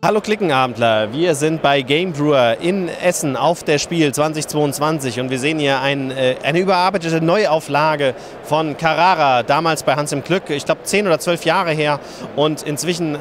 Hallo Klickenabendler, wir sind bei Game Brewer in Essen auf der Spiel 2022 und wir sehen hier eine überarbeitete Neuauflage von Carrara, damals bei Hans im Glück, ich glaube 10 oder 12 Jahre her und inzwischen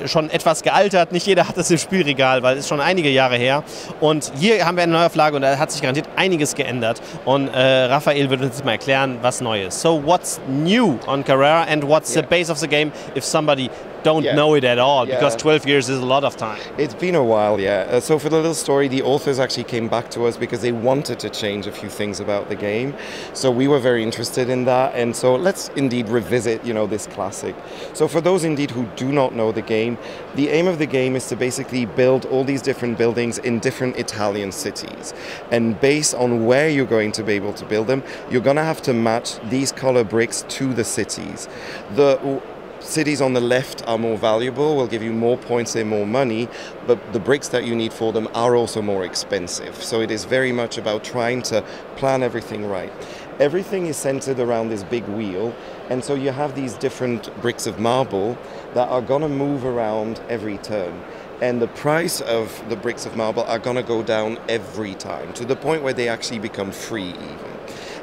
schon etwas gealtert. Nicht jeder hat es im Spielregal, weil es ist schon einige Jahre her. Und hier haben wir eine Neuauflage und da hat sich garantiert einiges geändert. Und Raphael wird uns jetzt mal erklären, was neu ist. So what's new on Carrara and what's the base of the game if somebody don't know it at all, because 12 years is a lot of time. It's been a while, yeah. So for the little story, the authors actually came back to us because they wanted to change a few things about the game. So we were very interested in that, and so let's indeed revisit, this classic. So for those indeed who do not know the game, the aim of the game is to basically build all these different buildings in different Italian cities. And based on where you're going to be able to build them, you're going to have to match these color bricks to the cities. The cities on the left are more valuable, will give you more points and more money, but the bricks that you need for them are also more expensive. So it is very much about trying to plan everything right. Everything is centered around this big wheel, and so you have these different bricks of marble that are going to move around every turn. And the price of the bricks of marble are going to go down every time, to the point where they actually become free even.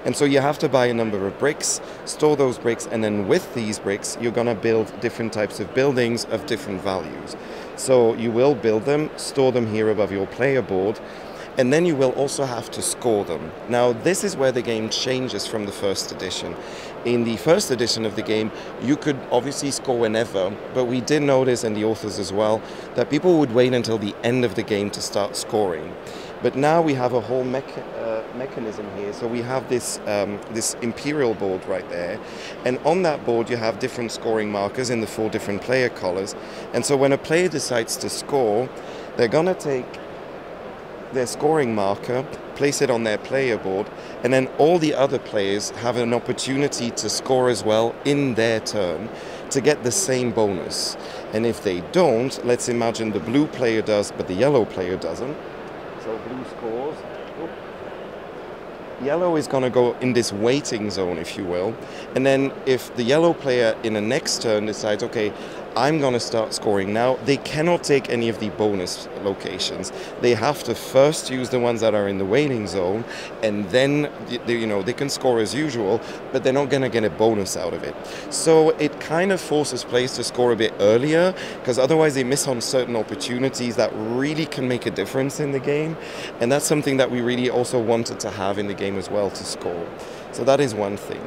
And so you have to buy a number of bricks, store those bricks, and then with these bricks, you're going to build different types of buildings of different values. So you will build them, store them here above your player board, and then you will also have to score them. Now, this is where the game changes from the first edition. In the first edition of the game, you could obviously score whenever, but we did notice, and the authors as well, that people would wait until the end of the game to start scoring. But now we have a whole mechanism here. So we have this imperial board right there, and on that board you have different scoring markers in the 4 different player colors. And so when a player decides to score, they're gonna take their scoring marker, place it on their player board, and then all the other players have an opportunity to score as well in their turn to get the same bonus. And if they don't, let's imagine the blue player does but the yellow player doesn't. So blue scores. Yellow is going to go in this waiting zone, if you will. And then if the yellow player in the next turn decides, okay, I'm going to start scoring now, they cannot take any of the bonus locations. They have to first use the ones that are in the waiting zone, and then they can score as usual, but they're not going to get a bonus out of it. So it kind of forces players to score a bit earlier, because otherwise they miss on certain opportunities that really can make a difference in the game. And that's something that we really also wanted to have in the game as well, to score. So that is one thing.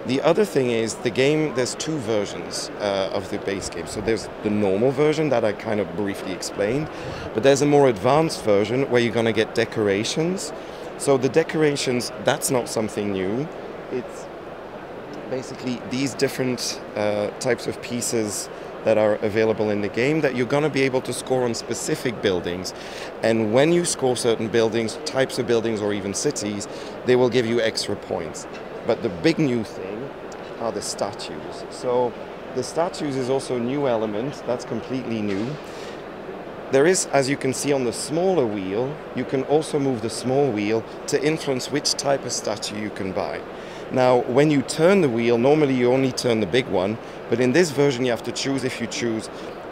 The other thing is the game, there's 2 versions of the base game. So there's the normal version that I kind of briefly explained, but there's a more advanced version where you're going to get decorations. So the decorations, that's not something new. It's basically these different types of pieces that are available in the game that you're going to be able to score on specific buildings. And when you score certain buildings, types of buildings, or even cities, they will give you extra points. But the big new thing are the statues. So the statues is also a new element that's completely new. There is, as you can see on the smaller wheel, you can also move the small wheel to influence which type of statue you can buy. Now, when you turn the wheel, normally you only turn the big one, but in this version you have to choose. If you choose,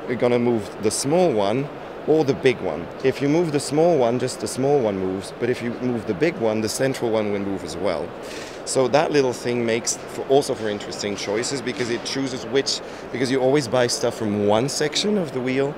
you're going to move the small one or the big one. If you move the small one, just the small one moves, but if you move the big one, the central one will move as well. So that little thing makes also for interesting choices, because it chooses because you always buy stuff from one section of the wheel.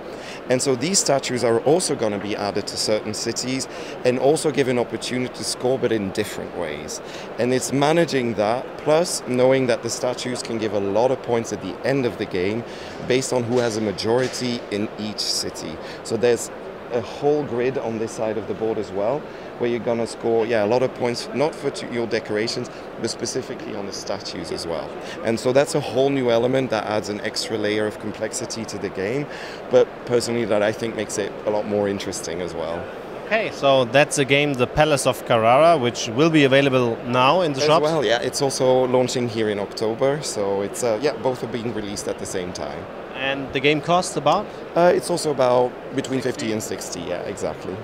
And so these statues are also going to be added to certain cities and also give an opportunity to score, but in different ways. And it's managing that, plus knowing that the statues can give a lot of points at the end of the game based on who has a majority in each city. So there's a whole grid on this side of the board as well, where you're going to score a lot of points, not for your decorations, but specifically on the statues as well. And so that's a whole new element that adds an extra layer of complexity to the game, but personally that I think makes it a lot more interesting as well. Okay, so that's the game, the Paläste of Carrara, which will be available now in the shops? Well, yeah, it's also launching here in October, so it's both are being released at the same time. And the game costs about? It's also about between 50 and 60, yeah, exactly.